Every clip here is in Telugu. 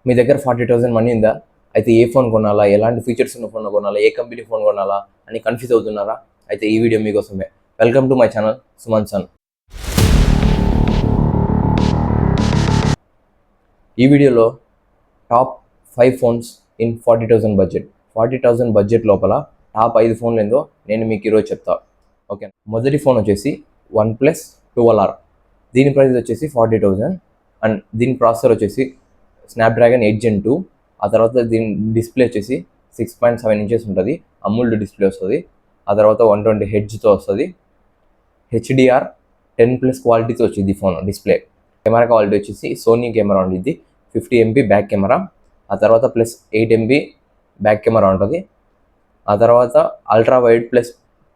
మీ దగ్గర 40,000 మనీ ఉందా? అయితే ఏ ఫోన్ కొనాలా, ఎలాంటి ఫీచర్స్ ఉన్న ఫోన్ కొనాలా, ఏ కంపెనీ ఫోన్ కొనాలా అని కన్ఫ్యూజ్ అవుతున్నారా? అయితే ఈ వీడియో మీకోసమే. Welcome to my channel Suman Son. ఈ వీడియోలో top 5 phones in 40,000 budget. 40,000 budget లోపల టాప్ 5 ఫోన్లు ఏందో నేను మీకు ఈరోజు చెప్తా. ఓకే, మొదటి ఫోన్ వచ్చేసి OnePlus 12R. దీని ప్రైస్ వచ్చేసి 40,000 అండ్ దీని ప్రాసెసర్ వచ్చేసి స్నాప్డ్రాగన్ 8 Gen 2. ఆ తర్వాత దీని డిస్ప్లే వచ్చేసి 6.7 ఇంచెస్ ఉంటుంది, అమూల్డ్ డిస్ప్లే వస్తుంది. ఆ తర్వాత 120 హెడ్జ్తో వస్తుంది. HDR 10+ క్వాలిటీతో వచ్చింది ఫోన్ డిస్ప్లే. కెమెరా క్వాలిటీ వచ్చేసి సోనీ కెమెరా ఉండిద్ది, 50 MP బ్యాక్ కెమెరా. ఆ తర్వాత ప్లస్ 8 MP బ్యాక్ కెమెరా ఉంటుంది. ఆ తర్వాత ultra wide plus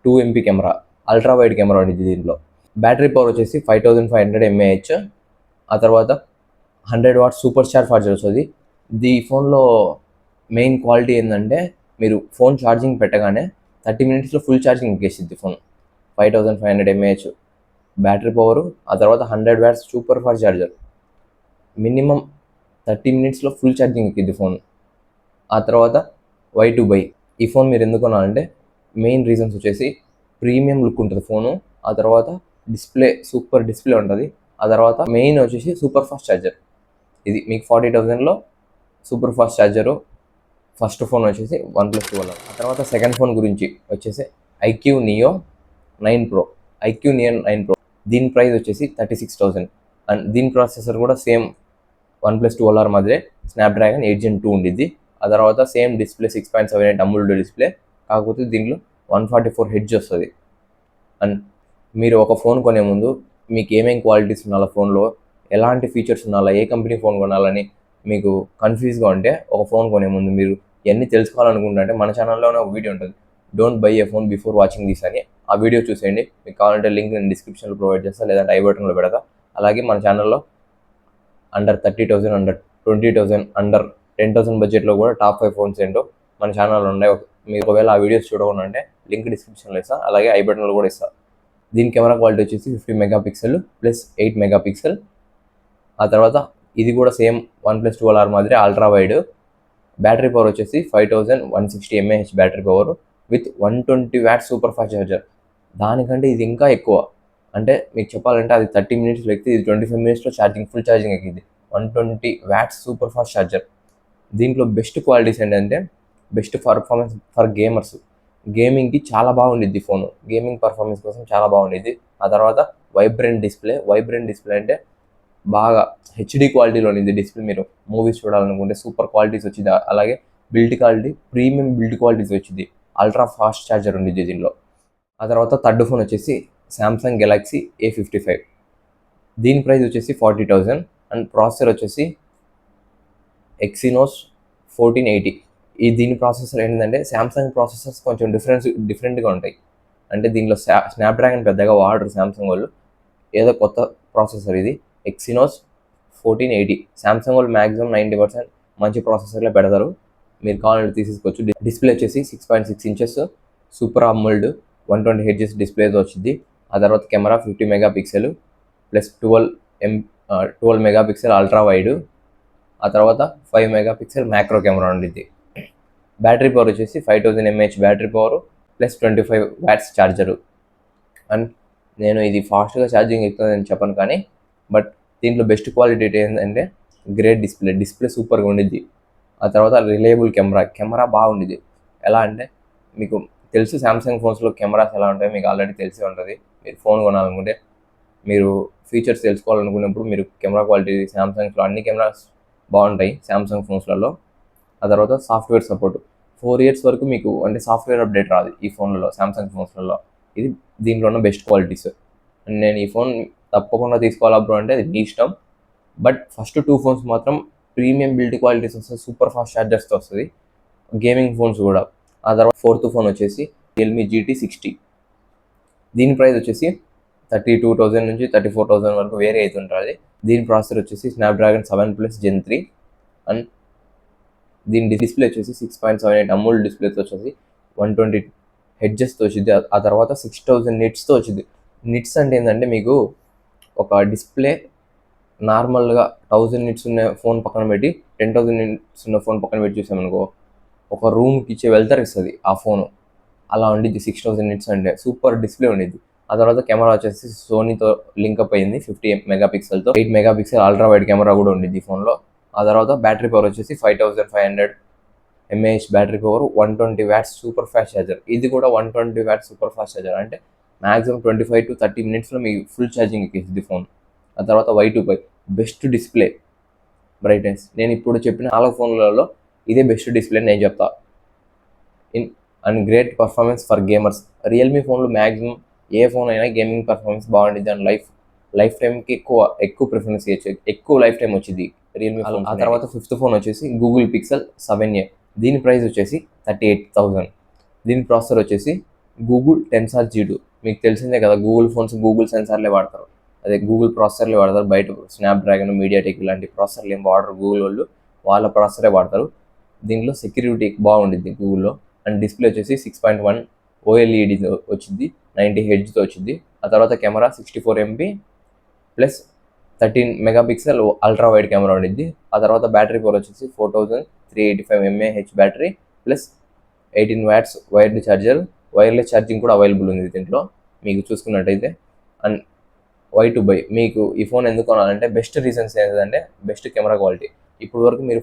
2 MP camera, ultra wide camera ఉండిద్ది దీంట్లో. బ్యాటరీ పవర్ వచ్చేసి 5500 mAh. ఆ తర్వాత 100 వాట్స్ సూపర్ చార్జర్ వస్తుంది. ఈ ఫోన్లో మెయిన్ క్వాలిటీ ఏంటంటే మీరు ఫోన్ ఛార్జింగ్ పెట్టగానే 30 minutesలో ఫుల్ ఛార్జింగ్ ఎక్కేసిద్ది ఫోన్. 5500 mAh battery power. ఆ తర్వాత 100 watts super fast charger. Minimum 30 minutesలో ఫుల్ ఛార్జింగ్ ఎక్కిద్ది ఫోన్. ఆ తర్వాత Y2 బై. ఈ ఫోన్ మీరు ఎందుకు కొనాలంటే మెయిన్ రీజన్స్ వచ్చేసి ప్రీమియం లుక్ ఉంటుంది ఫోను. ఆ తర్వాత డిస్ప్లే సూపర్ డిస్ప్లే ఉంటుంది. ఆ తర్వాత మెయిన్ వచ్చేసి సూపర్ ఫాస్ట్ ఛార్జర్. ఇది మీకు 40,000లో super fast charger. First phone వచ్చేసి OnePlus 12. ఆ తర్వాత సెకండ్ ఫోన్ గురించి వచ్చేసి IQ Neo 9 Pro. IQ Neo 9 Pro దీని ప్రైస్ వచ్చేసి 36,000 అండ్ దీని ప్రాసెసర్ కూడా సేమ్ OnePlus 12R మాదిరే స్నాప్డ్రాగన్ 8 Gen 2 ఉండిద్ది. ఆ తర్వాత సేమ్ డిస్ప్లే 6.78 అమూల్డ్ డిస్ప్లే, కాకపోతే దీనిలో 144 హెడ్జ్ వస్తుంది. అండ్ మీరు ఒక ఫోన్ కొనే ముందు మీకు ఏమేమి క్వాలిటీస్ ఉండాలి ఫోన్లో, ఎలాంటి ఫీచర్స్ ఉండాలా, ఏ కంపెనీ ఫోన్ కొనాలని మీకు కన్ఫ్యూజ్గా ఉంటే ఒక ఫోన్ కొనే ముందు మీరు ఇవన్నీ తెలుసుకోవాలనుకుంటుంటే మన ఛానల్లోనే ఒక వీడియో ఉంటుంది, don't by A phone before watching this అని. ఆ వీడియో చూసేయండి. మీకు కావాలంటే లింక్ నేను డిస్క్రిప్షన్లో ప్రొవైడ్ చేస్తాను, లేదంటే ఐ బటన్లో పెడతా. అలాగే మన ఛానల్లో అండర్ 30,000, అండర్ 20,000, అండర్ 10,000 బడ్జెట్లో కూడా టాప్ 5 ఫోన్స్ ఏంటో మన ఛానల్లో ఉన్నాయి. మీరు ఒకవేళ ఆ వీడియోస్ చూడకుండా అంటే లింక్ డిస్క్రిప్షన్లో ఇస్తాను, అలాగే ఐ బటన్లో కూడా ఇస్తాను. దీని కెమెరా క్వాలిటీ వచ్చేసి 50 మెగాపిక్సెల్ ప్లస్ 8 మెగాపిక్సెల్. ఆ తర్వాత ఇది కూడా సేమ్ OnePlus 12R మాదిరి అల్ట్రా వైడ్. బ్యాటరీ పవర్ వచ్చేసి 5160 mAh battery power with 120 watts super fast charger. దానికంటే ఇది ఇంకా ఎక్కువ. అంటే మీకు చెప్పాలంటే అది 30 minutesలో ఎక్కితే ఇది 25 minutesలో ఛార్జింగ్ ఫుల్ ఛార్జింగ్ ఎక్కింది. 120 వాట్స్ సూపర్ ఫాస్ట్ ఛార్జర్. దీంట్లో బెస్ట్ క్వాలిటీస్ ఏంటంటే బెస్ట్ పర్ఫార్మెన్స్ ఫర్ గేమర్స్. గేమింగ్కి చాలా బాగుండిద్ది ఫోను, గేమింగ్ పర్ఫార్మెన్స్ కోసం చాలా బాగుండిద్ది. ఆ తర్వాత వైబ్రెంట్ డిస్ప్లే అంటే బాగా హెచ్డి క్వాలిటీలో ఉంది డిస్ప్లే. మీరు మూవీస్ చూడాలనుకుంటే సూపర్ క్వాలిటీస్ వచ్చింది. అలాగే build quality premium build qualities వచ్చింది. అల్ట్రా ఫాస్ట్ ఛార్జర్ ఉండిద్ది దీనిలో. ఆ తర్వాత థర్డ్ ఫోన్ వచ్చేసి సామ్సంగ్ గెలాక్సీ A55. దీని ప్రైస్ వచ్చేసి 40,000 అండ్ ప్రాసెసర్ వచ్చేసి Exynos 1480. దీని ప్రాసెసర్ ఏంటంటే సామ్సంగ్ ప్రాసెసర్స్ కొంచెం డిఫరెంట్గా ఉంటాయి. అంటే దీనిలో స్నాప్డ్రాగన్ పెద్దగా వాడరు సామ్సంగ్ వాళ్ళు, ఏదో కొత్త ప్రాసెసర్ ఇది. Exynos 1480. సామ్సంగ్ వాళ్ళు మ్యాక్సిమం 90% మంచి ప్రాసెసర్లే పెడతారు, మీరు కావాలంటే తీసేసుకోవచ్చు. డిస్ప్లే వచ్చేసి 6.6 ఇంచెస్ సూపర్ అమోల్డ్ 120 హెడ్జెస్ డిస్ప్లేతో వచ్చింది. ఆ తర్వాత camera 50 megapixel plus 12 megapixel ultra wide. ఆ తర్వాత 5 మెగాపిక్సెల్ మ్యాక్రో కెమెరా ఉండిద్ది. బ్యాటరీ పవర్ వచ్చేసి 5000 mAh battery power plus 25 watts charger. And నేను ఇది ఫాస్ట్గా ఛార్జింగ్ ఎక్కుతుందని చెప్పను, కానీ బట్ దీంట్లో బెస్ట్ క్వాలిటీ ఏంటంటే గ్రేట్ డిస్ప్లే సూపర్గా ఉండిద్ది. ఆ తర్వాత రిలయబుల్ కెమెరా బాగుండిద్ది. ఎలా అంటే మీకు తెలుసు సామ్సంగ్ ఫోన్స్లో కెమెరాస్ ఎలా ఉంటాయో మీకు ఆల్రెడీ తెలిసి ఉంటుంది. మీరు ఫోన్ కొనాలనుకుంటే, మీరు ఫీచర్స్ తెలుసుకోవాలనుకున్నప్పుడు మీరు కెమెరా క్వాలిటీ సామ్సంగ్లో అన్ని కెమెరాస్ బాగుంటాయి సామ్సంగ్ ఫోన్స్లలో. ఆ తర్వాత సాఫ్ట్వేర్ సపోర్ట్ 4 years వరకు మీకు అంటే సాఫ్ట్వేర్ అప్డేట్ రాదు ఈ ఫోన్లలో, సామ్సంగ్ ఫోన్స్లలో. ఇది దీంట్లో ఉన్న బెస్ట్ క్వాలిటీస్. నేను ఈ ఫోన్ తప్పకుండా తీసుకోవాలా బ్రో అంటే అది మీ ఇష్టం, బట్ ఫస్ట్ 2 ఫోన్స్ మాత్రం ప్రీమియం బిల్డ్ క్వాలిటీస్ వస్తుంది, సూపర్ ఫాస్ట్ ఛార్జర్స్తో వస్తుంది, గేమింగ్ ఫోన్స్ కూడా. ఆ తర్వాత ఫోర్త్ ఫోన్ వచ్చేసి Realme GT60. దీని ప్రైస్ వచ్చేసి 32,000 నుంచి 34,000 వరకు వేరే అవుతుంటుంది. దీని ప్రాసెసర్ వచ్చేసి స్నాప్డ్రాగన్ 7+ Gen 3 అండ్ దీని డిస్ప్లే వచ్చేసి 6.78 అమూల్డ్ డిస్ప్లేతో వచ్చేసి 120 హెడ్జెస్తో వచ్చింది. ఆ తర్వాత 6000 నిట్స్తో వచ్చింది. నిట్స్ అంటే ఏంటంటే మీకు ఒక డిస్ప్లే నార్మల్గా 1000 నిట్స్ ఉన్న ఫోన్ పక్కన పెట్టి 10,000 నిట్స్ ఉన్న ఫోన్ పక్కన పెట్టి చూసామనుకో, ఒక రూమ్కి ఇచ్చే వెళ్తారు ఇస్తుంది ఆ ఫోను. అలా ఉండిద్ది 6000 నిట్స్ అంటే సూపర్ డిస్ప్లే ఉండిద్ది. ఆ తర్వాత కెమెరా వచ్చేసి సోనీతో లింకప్ అయింది 50 మెగాపిక్సెల్తో. 8 మెగాపిక్సెల్ అల్ట్రా వైడ్ కెమెరా కూడా ఉండిద్ది ఈ ఫోన్లో. ఆ తర్వాత బ్యాటరీ పవర్ వచ్చేసి 5500 mAh battery power, 120 watts super fast charger. ఇది కూడా 120 వాట్స్ సూపర్ ఫాస్ట్ ఛార్జర్ అంటే మాక్సిమం 25 to 30 మినిట్స్లో మీ ఫుల్ ఛార్జింగ్ ఎక్కిస్తుంది ఫోన్. ఆ తర్వాత Y2 బెస్ట్ డిస్ప్లే బ్రైట్నెస్. నేను ఇప్పుడు చెప్పిన 4 ఫోన్లలో ఇదే బెస్ట్ డిస్ప్లే అని నేను చెప్తా. And great performance for gamers. Realme ఫోన్లు మ్యాక్సిమం ఏ ఫోన్ అయినా గేమింగ్ పర్ఫార్మెన్స్ బాగుంటుంది అండ్ లైఫ్ టైంకి ఎక్కువ ప్రిఫరెన్స్ ఇవ్వచ్చు, ఎక్కువ లైఫ్ టైం వచ్చింది రియల్మీ ఫోన్. ఆ తర్వాత 5th ఫోన్ వచ్చేసి గూగుల్ పిక్సెల్ 7a. దీని ప్రైస్ వచ్చేసి 38,000. దీని ప్రాసెసర్ వచ్చేసి గూగుల్ టెన్సార్ G2. మీకు తెలిసిందే కదా, గూగుల్ ఫోన్స్ గూగుల్ సెన్సార్లే వాడతారు, అదే గూగుల్ ప్రాసెసర్లే వాడతారు. బయట స్నాప్డ్రాగన్, మీడియాటెక్ ఇలాంటి ప్రాసెసర్లు ఏం వాడరు గూగుల్ వాళ్ళు, వాళ్ళ ప్రాసెసరే వాడతారు. దీనిలో సెక్యూరిటీ బాగుండిద్ది గూగుల్లో. అండ్ డిస్ప్లే వచ్చేసి 6.1 OLED వచ్చింది, 90 హెడ్జ్తో వచ్చింది. ఆ తర్వాత camera 64 MP plus 13 megapixel ultra wide camera ఉండిద్ది. ఆ తర్వాత బ్యాటరీ పవర్ వచ్చేసి 4385 mAh battery plus 18 watts wired charger. Wireless charging కూడా అవైలబుల్ ఉంది దీంట్లో మీకు చూసుకున్నట్టయితే. అండ్ Y2 మీకు ఈ ఫోన్ ఎందుకు కొనాలంటే బెస్ట్ రీజన్స్ ఏంటంటే బెస్ట్ కెమెరా క్వాలిటీ. ఇప్పుడు వరకు మీరు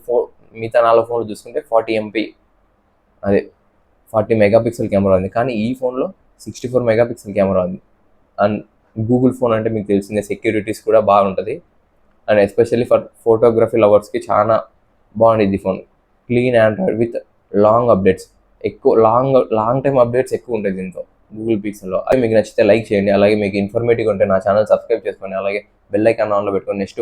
మిగతా 4 ఫోన్లు చూసుకుంటే 40 MP, అదే 40 మెగాపిక్సెల్ కెమెరా ఉంది, కానీ ఈ ఫోన్లో 64 మెగాపిక్సెల్ కెమెరా ఉంది. అండ్ గూగుల్ ఫోన్ అంటే మీకు తెలిసిందే, సెక్యూరిటీస్ కూడా బాగుంటుంది. అండ్ ఎస్పెషల్లీ ఫర్ ఫోటోగ్రఫీ లవర్స్కి చాలా బాగుంటుంది ఈ phone. Clean Android with long updates, ఎక్కువ లాంగ్ టైమ్ అప్డేట్స్ ఎక్కువ ఉంటుంది దీంతో గూగుల్ పిక్సెల్లో. అది మీకు నచ్చితే లైక్ చేయండి. అలాగే మీకు ఇన్ఫర్మేటివ్గా ఉంటే నా ఛానల్ సబ్స్క్రైబ్ చేసుకోండి. అలాగే బెల్ ఐకాన్ ఆన్లో పెట్టుకొని నెక్స్ట్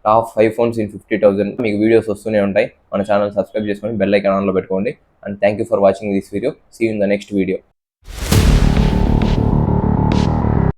టాప్ 5 ఫోన్స్ ఇన్ 50,000 మీకు వీడియోస్ వస్తూనే ఉంటాయి. మన ఛానల్ సబ్స్క్రైబ్ చేసుకొని బెల్ ఐకాన్ ఆన్లో పెట్టుకోండి. And thank you for watching this video. See you in the next video.